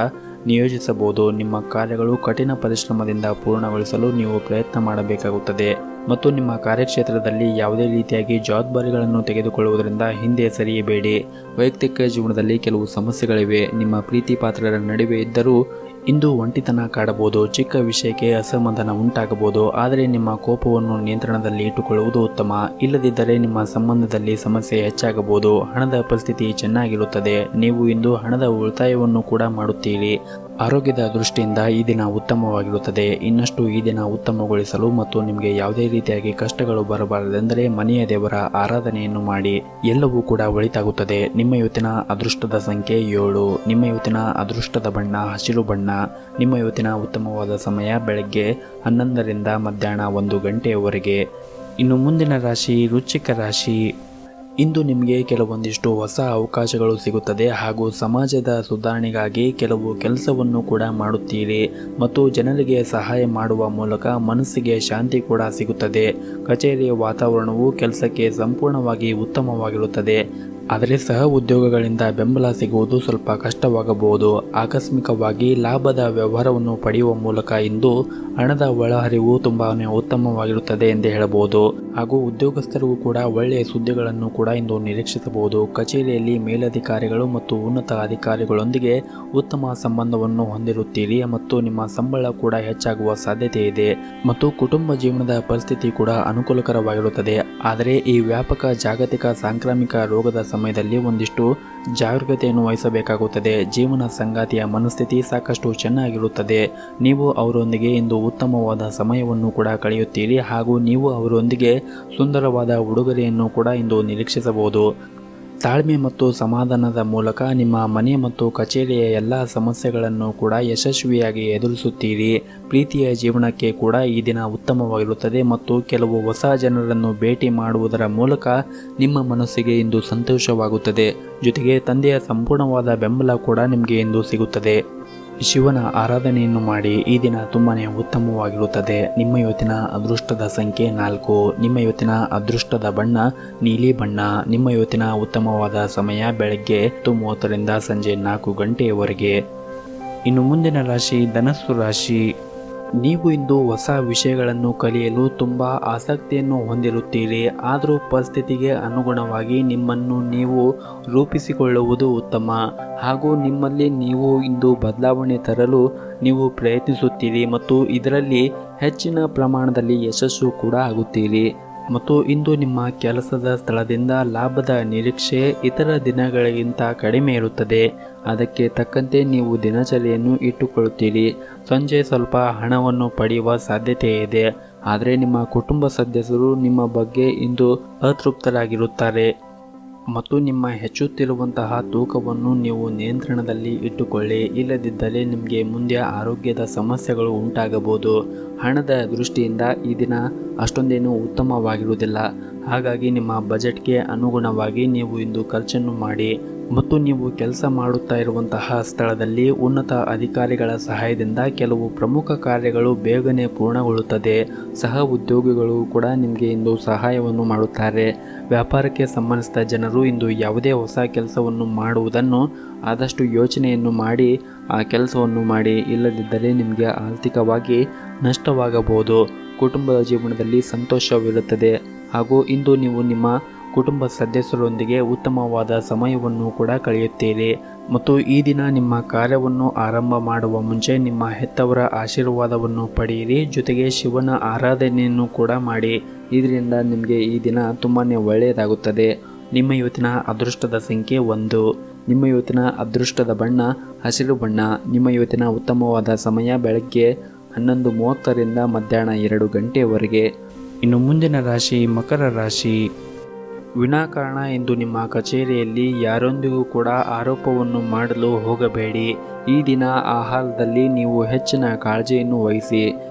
ನಿಯೋಜಿಸಬಹುದು. ನಿಮ್ಮ ಕಾರ್ಯಗಳು ಕಠಿಣ ಪರಿಶ್ರಮದಿಂದ ಪೂರ್ಣಗೊಳಿಸಲು ನೀವು ಪ್ರಯತ್ನ ಮಾಡಬೇಕಾಗುತ್ತದೆ. ಮತ್ತು ನಿಮ್ಮ ಕಾರ್ಯಕ್ಷೇತ್ರದಲ್ಲಿ ಯಾವುದೇ ರೀತಿಯಾಗಿ ಜವಾಬ್ದಾರಿಗಳನ್ನು ತೆಗೆದುಕೊಳ್ಳುವುದರಿಂದ ಹಿಂದೆ ಸರಿಯಬೇಡಿ. ವೈಯಕ್ತಿಕ ಜೀವನದಲ್ಲಿ ಕೆಲವು ಸಮಸ್ಯೆಗಳಿವೆ. ನಿಮ್ಮ ಪ್ರೀತಿ ಪಾತ್ರರ ನಡುವೆ ಇದ್ದರೂ ಇಂದು ಒಂಟಿತನ ಕಾಡಬಹುದು. ಚಿಕ್ಕ ವಿಷಯಕ್ಕೆ ಅಸಮಾಧಾನ ಉಂಟಾಗಬಹುದು. ಆದರೆ ನಿಮ್ಮ ಕೋಪವನ್ನು ನಿಯಂತ್ರಣದಲ್ಲಿ ಇಟ್ಟುಕೊಳ್ಳುವುದು ಉತ್ತಮ. ಇಲ್ಲದಿದ್ದರೆ ನಿಮ್ಮ ಸಂಬಂಧದಲ್ಲಿ ಸಮಸ್ಯೆ ಹೆಚ್ಚಾಗಬಹುದು. ಹಣದ ಪರಿಸ್ಥಿತಿ ಚೆನ್ನಾಗಿರುತ್ತದೆ. ನೀವು ಇಂದು ಹಣದ ಉಳಿತಾಯವನ್ನು ಕೂಡ ಮಾಡುತ್ತೀರಿ. ಆರೋಗ್ಯದ ದೃಷ್ಟಿಯಿಂದ ಈ ದಿನ ಉತ್ತಮವಾಗಿರುತ್ತದೆ. ಇನ್ನಷ್ಟು ಈ ದಿನ ಉತ್ತಮಗೊಳಿಸಲು ಮತ್ತು ನಿಮಗೆ ಯಾವುದೇ ರೀತಿಯಾಗಿ ಕಷ್ಟಗಳು ಬರಬಾರದೆಂದರೆ ಮನೆಯ ದೇವರ ಆರಾಧನೆಯನ್ನು ಮಾಡಿ. ಎಲ್ಲವೂ ಕೂಡ ಒಳಿತಾಗುತ್ತದೆ. ನಿಮ್ಮ ಇವತ್ತಿನ ಅದೃಷ್ಟದ ಸಂಖ್ಯೆ 7. ನಿಮ್ಮ ಇವತ್ತಿನ ಅದೃಷ್ಟದ ಬಣ್ಣ ಹಸಿರು ಬಣ್ಣ. ನಿಮ್ಮ ಇವತ್ತಿನ ಉತ್ತಮವಾದ ಸಮಯ ಬೆಳಗ್ಗೆ 11ರಿಂದ ಮಧ್ಯಾಹ್ನ 1 ಗಂಟೆಯವರೆಗೆ. ಇನ್ನು ಮುಂದಿನ ರಾಶಿ ವೃಶ್ಚಿಕ ರಾಶಿ. ಇಂದು ನಿಮಗೆ ಕೆಲವೊಂದಿಷ್ಟು ಹೊಸ ಅವಕಾಶಗಳು ಸಿಗುತ್ತದೆ. ಹಾಗೂ ಸಮಾಜದ ಸುಧಾರಣೆಗಾಗಿ ಕೆಲವು ಕೆಲಸವನ್ನು ಕೂಡ ಮಾಡುತ್ತೀರಿ. ಮತ್ತು ಜನರಿಗೆ ಸಹಾಯ ಮಾಡುವ ಮೂಲಕ ಮನಸ್ಸಿಗೆ ಶಾಂತಿ ಕೂಡ ಸಿಗುತ್ತದೆ. ಕಚೇರಿಯ ವಾತಾವರಣವು ಕೆಲಸಕ್ಕೆ ಸಂಪೂರ್ಣವಾಗಿ ಉತ್ತಮವಾಗಿರುತ್ತದೆ. ಆದರೆ ಸಹ ಉದ್ಯೋಗಗಳಿಂದ ಬೆಂಬಲ ಸಿಗುವುದು ಸ್ವಲ್ಪ ಕಷ್ಟವಾಗಬಹುದು. ಆಕಸ್ಮಿಕವಾಗಿ ಲಾಭದ ವ್ಯವಹಾರವನ್ನು ಪಡೆಯುವ ಮೂಲಕ ಇಂದು ಹಣದ ಒಳಹರಿವು ತುಂಬಾ ಉತ್ತಮವಾಗಿರುತ್ತದೆ ಎಂದು ಹೇಳಬಹುದು. ಹಾಗೂ ಉದ್ಯೋಗಸ್ಥರಿಗೂ ಕೂಡ ಒಳ್ಳೆಯ ಸುದ್ದಿಗಳನ್ನು ಕೂಡ ಇಂದು ನಿರೀಕ್ಷಿಸಬಹುದು. ಕಚೇರಿಯಲ್ಲಿ ಮೇಲಧಿಕಾರಿಗಳು ಮತ್ತು ಉನ್ನತ ಅಧಿಕಾರಿಗಳೊಂದಿಗೆ ಉತ್ತಮ ಸಂಬಂಧವನ್ನು ಹೊಂದಿರುತ್ತೀರಿ. ಮತ್ತು ನಿಮ್ಮ ಸಂಬಳ ಕೂಡ ಹೆಚ್ಚಾಗುವ ಸಾಧ್ಯತೆ ಇದೆ. ಮತ್ತು ಕುಟುಂಬ ಜೀವನದ ಪರಿಸ್ಥಿತಿ ಕೂಡ ಅನುಕೂಲಕರವಾಗಿರುತ್ತದೆ. ಆದರೆ ಈ ವ್ಯಾಪಕ ಜಾಗತಿಕ ಸಾಂಕ್ರಾಮಿಕ ರೋಗದ ಸಮಯದಲ್ಲಿ ಒಂದಿಷ್ಟು ಜಾಗರೂಕತೆಯನ್ನು ವಹಿಸಬೇಕಾಗುತ್ತದೆ. ಜೀವನ ಸಂಗಾತಿಯ ಮನಸ್ಥಿತಿ ಸಾಕಷ್ಟು ಚೆನ್ನಾಗಿರುತ್ತದೆ. ನೀವು ಅವರೊಂದಿಗೆ ಇಂದು ಉತ್ತಮವಾದ ಸಮಯವನ್ನು ಕೂಡ ಕಳೆಯುತ್ತೀರಿ. ಹಾಗೂ ನೀವು ಅವರೊಂದಿಗೆ ಸುಂದರವಾದ ಉಡುಗೊರೆಯನ್ನು ಕೂಡ ಇಂದು ನಿರೀಕ್ಷಿಸಬಹುದು. ತಾಳ್ಮೆ ಮತ್ತು ಸಮಾಧಾನದ ಮೂಲಕ ನಿಮ್ಮ ಮನೆ ಮತ್ತು ಕಚೇರಿಯ ಎಲ್ಲ ಸಮಸ್ಯೆಗಳನ್ನು ಕೂಡ ಯಶಸ್ವಿಯಾಗಿ ಎದುರಿಸುತ್ತೀರಿ. ಪ್ರೀತಿಯ ಜೀವನಕ್ಕೆ ಕೂಡ ಈ ದಿನ ಉತ್ತಮವಾಗಿರುತ್ತದೆ. ಮತ್ತು ಕೆಲವು ಹೊಸ ಜನರನ್ನು ಭೇಟಿ ಮಾಡುವುದರ ಮೂಲಕ ನಿಮ್ಮ ಮನಸ್ಸಿಗೆ ಇಂದು ಸಂತೋಷವಾಗುತ್ತದೆ. ಜೊತೆಗೆ ತಂದೆಯ ಸಂಪೂರ್ಣವಾದ ಬೆಂಬಲ ಕೂಡ ನಿಮಗೆ ಇಂದು ಸಿಗುತ್ತದೆ. ಶಿವನ ಆರಾಧನೆಯನ್ನು ಮಾಡಿ ಈ ದಿನ ತುಂಬಾನೇ ಉತ್ತಮವಾಗಿರುತ್ತದೆ. ನಿಮ್ಮ ಇವತ್ತಿನ ಅದೃಷ್ಟದ ಸಂಖ್ಯೆ 4. ನಿಮ್ಮ ಇವತ್ತಿನ ಅದೃಷ್ಟದ ಬಣ್ಣ ನೀಲಿ ಬಣ್ಣ. ನಿಮ್ಮ ಇವತ್ತಿನ ಉತ್ತಮವಾದ ಸಮಯ ಬೆಳಗ್ಗೆ 10:30ರಿಂದ ಸಂಜೆ 4 ಗಂಟೆಯವರೆಗೆ. ಇನ್ನು ಮುಂದಿನ ರಾಶಿ ಧನಸ್ಸು ರಾಶಿ. ನೀವು ಇಂದು ಹೊಸ ವಿಷಯಗಳನ್ನು ಕಲಿಯಲು ತುಂಬ ಆಸಕ್ತಿಯನ್ನು ಹೊಂದಿರುತ್ತೀರಿ. ಆದರೂ ಪರಿಸ್ಥಿತಿಗೆ ಅನುಗುಣವಾಗಿ ನಿಮ್ಮನ್ನು ನೀವು ರೂಪಿಸಿಕೊಳ್ಳುವುದು ಉತ್ತಮ. ಹಾಗೂ ನಿಮ್ಮಲ್ಲಿ ನೀವು ಇಂದು ಬದಲಾವಣೆ ತರಲು ನೀವು ಪ್ರಯತ್ನಿಸುತ್ತೀರಿ ಮತ್ತು ಇದರಲ್ಲಿ ಹೆಚ್ಚಿನ ಪ್ರಮಾಣದಲ್ಲಿ ಯಶಸ್ಸು ಕೂಡ ಆಗುತ್ತೀರಿ. ಮತ್ತು ಇಂದು ನಿಮ್ಮ ಕೆಲಸದ ಸ್ಥಳದಿಂದ ಲಾಭದ ನಿರೀಕ್ಷೆ ಇತರ ದಿನಗಳಿಗಿಂತ ಕಡಿಮೆ ಇರುತ್ತದೆ. ಅದಕ್ಕೆ ತಕ್ಕಂತೆ ನೀವು ದಿನಚರಿಯನ್ನು ಇಟ್ಟುಕೊಳ್ಳುತ್ತೀರಿ. ಸಂಜೆ ಸ್ವಲ್ಪ ಹಣವನ್ನು ಪಡೆಯುವ ಸಾಧ್ಯತೆ ಇದೆ. ಆದರೆ ನಿಮ್ಮ ಕುಟುಂಬ ಸದಸ್ಯರು ನಿಮ್ಮ ಬಗ್ಗೆ ಇಂದು ಅತೃಪ್ತರಾಗಿರುತ್ತಾರೆ ಮತ್ತು ನಿಮ್ಮ ಹೆಚ್ಚುತ್ತಿರುವಂತಹ ತೂಕವನ್ನು ನೀವು ನಿಯಂತ್ರಣದಲ್ಲಿ ಇಟ್ಟುಕೊಳ್ಳಿ. ಇಲ್ಲದಿದ್ದರೆ ನಿಮಗೆ ಮುಂದೆ ಆರೋಗ್ಯದ ಸಮಸ್ಯೆಗಳು ಉಂಟಾಗಬಹುದು. ಹಣದ ದೃಷ್ಟಿಯಿಂದ ಈ ದಿನ ಅಷ್ಟೊಂದೇನು ಉತ್ತಮವಾಗಿರುವುದಿಲ್ಲ. ಹಾಗಾಗಿ ನಿಮ್ಮ ಬಜೆಟ್ಗೆ ಅನುಗುಣವಾಗಿ ನೀವು ಇಂದು ಖರ್ಚನ್ನು ಮಾಡಿ. ಮತ್ತು ನೀವು ಕೆಲಸ ಮಾಡುತ್ತಾ ಇರುವಂತಹ ಸ್ಥಳದಲ್ಲಿ ಉನ್ನತ ಅಧಿಕಾರಿಗಳ ಸಹಾಯದಿಂದ ಕೆಲವು ಪ್ರಮುಖ ಕಾರ್ಯಗಳು ಬೇಗನೆ ಪೂರ್ಣಗೊಳ್ಳುತ್ತದೆ. ಸಹ ಉದ್ಯೋಗಿಗಳು ಕೂಡ ನಿಮಗೆ ಇಂದು ಸಹಾಯವನ್ನು ಮಾಡುತ್ತಾರೆ. ವ್ಯಾಪಾರಕ್ಕೆ ಸಂಬಂಧಿಸಿದ ಜನರು ಇಂದು ಯಾವುದೇ ಹೊಸ ಕೆಲಸವನ್ನು ಮಾಡುವುದನ್ನು ಆದಷ್ಟು ಯೋಚನೆಯನ್ನು ಮಾಡಿ ಆ ಕೆಲಸವನ್ನು ಮಾಡಿ. ಇಲ್ಲದಿದ್ದರೆ ನಿಮಗೆ ಆರ್ಥಿಕವಾಗಿ ನಷ್ಟವಾಗಬಹುದು. ಕುಟುಂಬದ ಜೀವನದಲ್ಲಿ ಸಂತೋಷವಿರುತ್ತದೆ ಹಾಗೂ ಇಂದು ನೀವು ನಿಮ್ಮ ಕುಟುಂಬ ಸದಸ್ಯರೊಂದಿಗೆ ಉತ್ತಮವಾದ ಸಮಯವನ್ನು ಕೂಡ ಕಳೆಯುತ್ತೀರಿ. ಮತ್ತು ಈ ದಿನ ನಿಮ್ಮ ಕಾರ್ಯವನ್ನು ಆರಂಭ ಮಾಡುವ ಮುಂಚೆ ನಿಮ್ಮ ಹೆತ್ತವರ ಆಶೀರ್ವಾದವನ್ನು ಪಡೆಯಿರಿ. ಜೊತೆಗೆ ಶಿವನ ಆರಾಧನೆಯನ್ನು ಕೂಡ ಮಾಡಿ. ಇದರಿಂದ ನಿಮಗೆ ಈ ದಿನ ತುಂಬಾ ಒಳ್ಳೆಯದಾಗುತ್ತದೆ. ನಿಮ್ಮ ಇವತ್ತಿನ ಅದೃಷ್ಟದ ಸಂಖ್ಯೆ 1. ನಿಮ್ಮ ಇವತ್ತಿನ ಅದೃಷ್ಟದ ಬಣ್ಣ ಹಸಿರು ಬಣ್ಣ. ನಿಮ್ಮ ಇವತ್ತಿನ ಉತ್ತಮವಾದ ಸಮಯ ಬೆಳಗ್ಗೆ 11:30ರಿಂದ ಮಧ್ಯಾಹ್ನ 2 ಗಂಟೆಯವರೆಗೆ. ಇನ್ನು ಮುಂದಿನ ರಾಶಿ ಮಕರ ರಾಶಿ. ವಿನಾಕಾರಣ ಎಂದು ನಿಮ್ಮ ಕಚೇರಿಯಲ್ಲಿ ಯಾರೊಂದಿಗೂ ಕೂಡ ಆರೋಪವನ್ನು ಮಾಡಲು ಹೋಗಬೇಡಿ. ಈ ದಿನ ಆಹಾರದಲ್ಲಿ ನೀವು ಹೆಚ್ಚಿನ ಕಾಳಜಿಯನ್ನು ವಹಿಸಿ.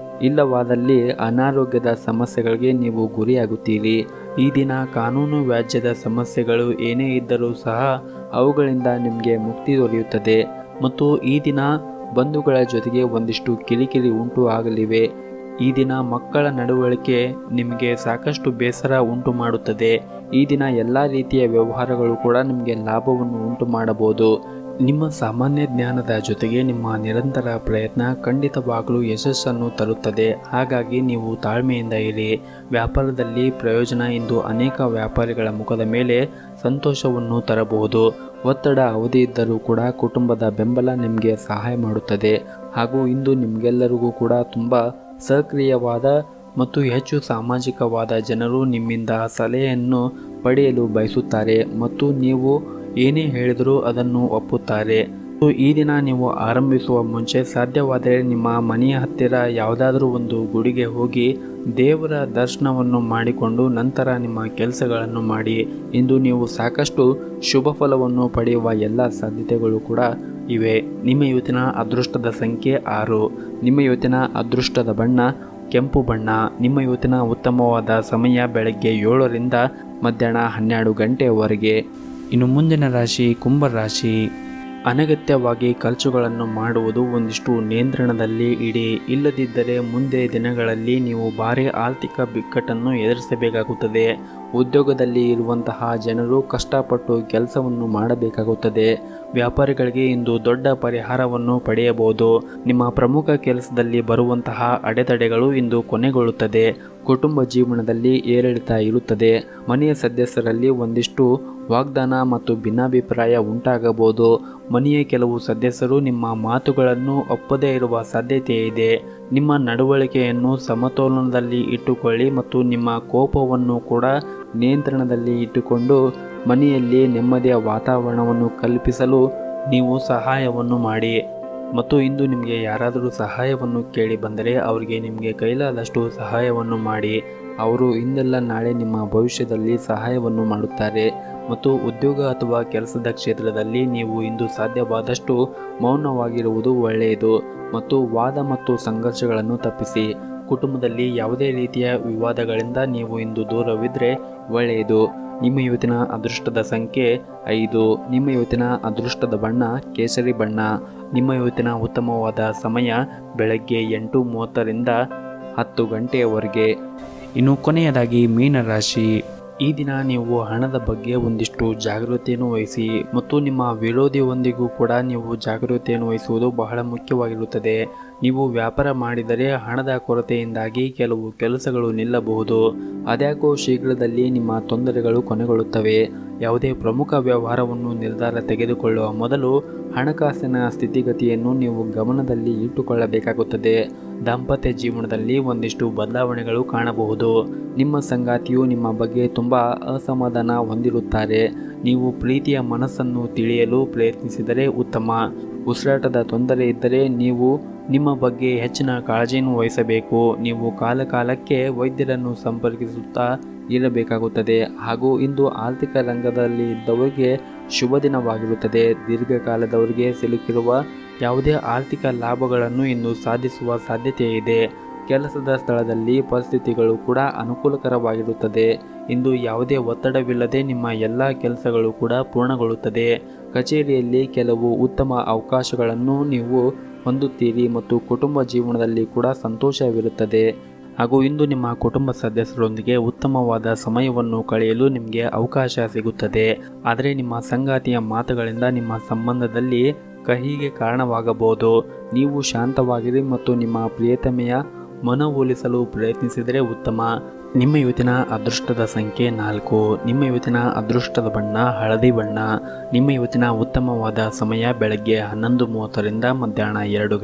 ಇಲ್ಲವಾದಲ್ಲಿ ಅನಾರೋಗ್ಯದ ಸಮಸ್ಯೆಗಳಿಗೆ ನೀವು ಗುರಿಯಾಗುತ್ತೀರಿ. ಈ ದಿನ ಕಾನೂನು ವ್ಯಾಜ್ಯದ ಸಮಸ್ಯೆಗಳು ಏನೇ ಇದ್ದರೂ ಸಹ ಅವುಗಳಿಂದ ನಿಮಗೆ ಮುಕ್ತಿ ದೊರೆಯುತ್ತದೆ. ಮತ್ತು ಈ ದಿನ ಬಂಧುಗಳ ಜೊತೆಗೆ ಒಂದಿಷ್ಟು ಕಿರಿಕಿರಿ ಉಂಟು ಆಗಲಿವೆ. ಈ ದಿನ ಮಕ್ಕಳ ನಡವಳಿಕೆ ನಿಮಗೆ ಸಾಕಷ್ಟು ಬೇಸರ ಉಂಟು ಮಾಡುತ್ತದೆ. ಈ ದಿನ ಎಲ್ಲ ರೀತಿಯ ವ್ಯವಹಾರಗಳು ಕೂಡ ನಿಮಗೆ ಲಾಭವನ್ನು ಉಂಟು ಮಾಡಬಹುದು. ನಿಮ್ಮ ಸಾಮಾನ್ಯ ಜ್ಞಾನದ ಜೊತೆಗೆ ನಿಮ್ಮ ನಿರಂತರ ಪ್ರಯತ್ನ ಖಂಡಿತವಾಗಲೂ ಯಶಸ್ಸನ್ನು ತರುತ್ತದೆ. ಹಾಗಾಗಿ ನೀವು ತಾಳ್ಮೆಯಿಂದ ಇರಿ. ವ್ಯಾಪಾರದಲ್ಲಿ ಪ್ರಯೋಜನ ಇಂದು ಅನೇಕ ವ್ಯಾಪಾರಿಗಳ ಮುಖದ ಮೇಲೆ ಸಂತೋಷವನ್ನು ತರಬಹುದು. ಒತ್ತಡ ಅವಧಿ ಇದ್ದರೂ ಕೂಡ ಕುಟುಂಬದ ಬೆಂಬಲ ನಿಮಗೆ ಸಹಾಯ ಮಾಡುತ್ತದೆ. ಹಾಗೂ ಇಂದು ನಿಮಗೆಲ್ಲರಿಗೂ ಕೂಡ ತುಂಬ ಸಕ್ರಿಯವಾದ ಮತ್ತು ಹೆಚ್ಚು ಸಾಮಾಜಿಕವಾದ ಜನರು ನಿಮ್ಮಿಂದ ಸಲಹೆಯನ್ನು ಪಡೆಯಲು ಬಯಸುತ್ತಾರೆ ಮತ್ತು ನೀವು ಏನೇ ಹೇಳಿದರೂ ಅದನ್ನು ಒಪ್ಪುತ್ತಾರೆ. ಈ ದಿನ ನೀವು ಆರಂಭಿಸುವ ಮುಂಚೆ ಸಾಧ್ಯವಾದರೆ ನಿಮ್ಮ ಮನೆಯ ಹತ್ತಿರ ಯಾವುದಾದ್ರೂ ಒಂದು ಗುಡಿಗೆ ಹೋಗಿ ದೇವರ ದರ್ಶನವನ್ನು ಮಾಡಿಕೊಂಡು ನಂತರ ನಿಮ್ಮ ಕೆಲಸಗಳನ್ನು ಮಾಡಿ. ಇಂದು ನೀವು ಸಾಕಷ್ಟು ಶುಭ ಫಲವನ್ನು ಪಡೆಯುವ ಎಲ್ಲ ಸಾಧ್ಯತೆಗಳು ಕೂಡ ಇವೆ. ನಿಮ್ಮ ಇವತ್ತಿನ ಅದೃಷ್ಟದ ಸಂಖ್ಯೆ 6. ನಿಮ್ಮ ಇವತ್ತಿನ ಅದೃಷ್ಟದ ಬಣ್ಣ ಕೆಂಪು ಬಣ್ಣ. ನಿಮ್ಮ ಇವತ್ತಿನ ಉತ್ತಮವಾದ ಸಮಯ ಬೆಳಗ್ಗೆ 7ರಿಂದ ಮಧ್ಯಾಹ್ನ 12 ಗಂಟೆಯವರೆಗೆ. ಇನ್ನು ಮುಂದಿನ ರಾಶಿ ಕುಂಭ ರಾಶಿ. ಅನಗತ್ಯವಾಗಿ ಖರ್ಚುಗಳನ್ನು ಮಾಡುವುದು ಒಂದಿಷ್ಟು ನಿಯಂತ್ರಣದಲ್ಲಿ ಇಡಿ. ಇಲ್ಲದಿದ್ದರೆ ಮುಂದೆ ದಿನಗಳಲ್ಲಿ ನೀವು ಭಾರಿ ಆರ್ಥಿಕ ಬಿಕ್ಕಟ್ಟನ್ನು ಎದುರಿಸಬೇಕಾಗುತ್ತದೆ. ಉದ್ಯೋಗದಲ್ಲಿ ಇರುವಂತಹ ಜನರು ಕಷ್ಟಪಟ್ಟು ಕೆಲಸವನ್ನು ಮಾಡಬೇಕಾಗುತ್ತದೆ. ವ್ಯಾಪಾರಿಗಳಿಗೆ ಇಂದು ದೊಡ್ಡ ಪರಿಹಾರವನ್ನು ಪಡೆಯಬಹುದು. ನಿಮ್ಮ ಪ್ರಮುಖ ಕೆಲಸದಲ್ಲಿ ಬರುವಂತಹ ಅಡೆತಡೆಗಳು ಇಂದು ಕೊನೆಗೊಳ್ಳುತ್ತದೆ. ಕುಟುಂಬ ಜೀವನದಲ್ಲಿ ಏರಿಳಿತ ಇರುತ್ತದೆ. ಮನೆಯ ಸದಸ್ಯರಲ್ಲಿ ಒಂದಿಷ್ಟು ವಾಗ್ದಾನ ಮತ್ತು ಭಿನ್ನಾಭಿಪ್ರಾಯ ಉಂಟಾಗಬಹುದು. ಮನೆಯ ಕೆಲವು ಸದಸ್ಯರು ನಿಮ್ಮ ಮಾತುಗಳನ್ನು ಒಪ್ಪದೇ ಇರುವ ಸಾಧ್ಯತೆ ಇದೆ. ನಿಮ್ಮ ನಡವಳಿಕೆಯನ್ನು ಸಮತೋಲನದಲ್ಲಿ ಇಟ್ಟುಕೊಳ್ಳಿ ಮತ್ತು ನಿಮ್ಮ ಕೋಪವನ್ನು ಕೂಡ ನಿಯಂತ್ರಣದಲ್ಲಿ ಇಟ್ಟುಕೊಂಡು ಮನೆಯಲ್ಲಿ ನೆಮ್ಮದಿಯ ವಾತಾವರಣವನ್ನು ಕಲ್ಪಿಸಲು ನೀವು ಸಹಾಯವನ್ನು ಮಾಡಿ. ಮತ್ತು ಇಂದು ನಿಮಗೆ ಯಾರಾದರೂ ಸಹಾಯವನ್ನು ಕೇಳಿ ಬಂದರೆ ಅವರಿಗೆ ನಿಮಗೆ ಕೈಲಾದಷ್ಟು ಸಹಾಯವನ್ನು ಮಾಡಿ. ಅವರು ಇಂದೆಲ್ಲ ನಾಳೆ ನಿಮ್ಮ ಭವಿಷ್ಯದಲ್ಲಿ ಸಹಾಯವನ್ನು ಮಾಡುತ್ತಾರೆ. ಮತ್ತು ಉದ್ಯೋಗ ಅಥವಾ ಕೆಲಸದ ಕ್ಷೇತ್ರದಲ್ಲಿ ನೀವು ಇಂದು ಸಾಧ್ಯವಾದಷ್ಟು ಮೌನವಾಗಿರುವುದು ಒಳ್ಳೆಯದು. ಮತ್ತು ವಾದ ಮತ್ತು ಸಂಘರ್ಷಗಳನ್ನು ತಪ್ಪಿಸಿ. ಕುಟುಂಬದಲ್ಲಿ ಯಾವುದೇ ರೀತಿಯ ವಿವಾದಗಳಿಂದ ನೀವು ಇಂದು ದೂರವಿದ್ದರೆ ಒಳ್ಳೆಯದು. ನಿಮ್ಮ ಇವತ್ತಿನ ಅದೃಷ್ಟದ ಸಂಖ್ಯೆ 5. ನಿಮ್ಮ ಇವತ್ತಿನ ಅದೃಷ್ಟದ ಬಣ್ಣ ಕೇಸರಿ ಬಣ್ಣ. ನಿಮ್ಮ ಇವತ್ತಿನ ಉತ್ತಮವಾದ ಸಮಯ ಬೆಳಗ್ಗೆ 8:30ರಿಂದ 10 ಗಂಟೆಯವರೆಗೆ. ಇನ್ನು ಕೊನೆಯದಾಗಿ ಮೀನರಾಶಿ. ಈ ದಿನ ನೀವು ಹಣದ ಬಗ್ಗೆ ಒಂದಿಷ್ಟು ಜಾಗೃತಿಯನ್ನು ವಹಿಸಿ ಮತ್ತು ನಿಮ್ಮ ವಿರೋಧಿಯೊಂದಿಗೂ ಕೂಡ ನೀವು ಜಾಗೃತಿಯನ್ನು ವಹಿಸುವುದು ಬಹಳ ಮುಖ್ಯವಾಗಿರುತ್ತದೆ. ನೀವು ವ್ಯಾಪಾರ ಮಾಡಿದರೆ ಹಣದ ಕೊರತೆಯಿಂದಾಗಿ ಕೆಲವು ಕೆಲಸಗಳು ನಿಲ್ಲಬಹುದು. ಅದ್ಯಾಕೋ ಶೀಘ್ರದಲ್ಲಿ ನಿಮ್ಮ ತೊಂದರೆಗಳು ಕೊನೆಗೊಳ್ಳುತ್ತವೆ. ಯಾವುದೇ ಪ್ರಮುಖ ವ್ಯವಹಾರವನ್ನು ನಿರ್ಧಾರ ತೆಗೆದುಕೊಳ್ಳುವ ಮೊದಲು ಹಣಕಾಸಿನ ಸ್ಥಿತಿಗತಿಯನ್ನು ನೀವು ಗಮನದಲ್ಲಿ ಇಟ್ಟುಕೊಳ್ಳಬೇಕಾಗುತ್ತದೆ. ದಾಂಪತ್ಯ ಜೀವನದಲ್ಲಿ ಒಂದಿಷ್ಟು ಬದಲಾವಣೆಗಳು ಕಾಣಬಹುದು. ನಿಮ್ಮ ಸಂಗಾತಿಯು ನಿಮ್ಮ ಬಗ್ಗೆ ತುಂಬ ಅಸಮಾಧಾನ ಹೊಂದಿರುತ್ತಾರೆ. ನೀವು ಪ್ರೀತಿಯ ಮನಸ್ಸನ್ನು ತಿಳಿಯಲು ಪ್ರಯತ್ನಿಸಿದರೆ ಉತ್ತಮ. ಉಸಿರಾಟದ ತೊಂದರೆ ಇದ್ದರೆ ನೀವು ನಿಮ್ಮ ಬಗ್ಗೆ ಹೆಚ್ಚಿನ ಕಾಳಜಿಯನ್ನು ವಹಿಸಬೇಕು. ನೀವು ಕಾಲಕಾಲಕ್ಕೆ ವೈದ್ಯರನ್ನು ಸಂಪರ್ಕಿಸುತ್ತಾ ಇರಬೇಕಾಗುತ್ತದೆ. ಹಾಗೂ ಇಂದು ಆರ್ಥಿಕ ರಂಗದಲ್ಲಿ ಇದ್ದವರಿಗೆ ಶುಭ ದಿನವಾಗಿರುತ್ತದೆ. ದೀರ್ಘಕಾಲದವರೆಗೆ ಸಿಲುಕಿರುವ ಯಾವುದೇ ಆರ್ಥಿಕ ಲಾಭಗಳನ್ನು ಇಂದು ಸಾಧಿಸುವ ಸಾಧ್ಯತೆ ಇದೆ. ಕೆಲಸದ ಸ್ಥಳದಲ್ಲಿ ಪರಿಸ್ಥಿತಿಗಳು ಕೂಡ ಅನುಕೂಲಕರವಾಗಿರುತ್ತದೆ. ಇಂದು ಯಾವುದೇ ಒತ್ತಡವಿಲ್ಲದೆ ನಿಮ್ಮ ಎಲ್ಲ ಕೆಲಸಗಳು ಕೂಡ ಪೂರ್ಣಗೊಳ್ಳುತ್ತದೆ. ಕಚೇರಿಯಲ್ಲಿ ಕೆಲವು ಉತ್ತಮ ಅವಕಾಶಗಳನ್ನು ನೀವು ಹೊಂದುತ್ತೀರಿ ಮತ್ತು ಕುಟುಂಬ ಜೀವನದಲ್ಲಿ ಕೂಡ ಸಂತೋಷವಿರುತ್ತದೆ. ಹಾಗೂ ಇಂದು ನಿಮ್ಮ ಕುಟುಂಬ ಸದಸ್ಯರೊಂದಿಗೆ ಉತ್ತಮವಾದ ಸಮಯವನ್ನು ಕಳೆಯಲು ನಿಮಗೆ ಅವಕಾಶ ಸಿಗುತ್ತದೆ. ಆದರೆ ನಿಮ್ಮ ಸಂಗಾತಿಯ ಮಾತುಗಳಿಂದ ನಿಮ್ಮ ಸಂಬಂಧದಲ್ಲಿ ಕಹಿಗೆ ಕಾರಣವಾಗಬಹುದು. ನೀವು ಶಾಂತವಾಗಿರಿ ಮತ್ತು ನಿಮ್ಮ ಪ್ರಿಯತಮೆಯ ಮನವೊಲಿಸಲು ಪ್ರಯತ್ನಿಸಿದರೆ ಉತ್ತಮ. ನಿಮ್ಮ ಇವತ್ತಿನ ಅದೃಷ್ಟದ ಸಂಖ್ಯೆ 4. ನಿಮ್ಮ ಇವತ್ತಿನ ಅದೃಷ್ಟದ ಬಣ್ಣ ಹಳದಿ ಬಣ್ಣ. ನಿಮ್ಮ ಇವತ್ತಿನ ಉತ್ತಮವಾದ ಸಮಯ ಬೆಳಗ್ಗೆ 11:30ರಿಂದ ಮಧ್ಯಾಹ್ನ 2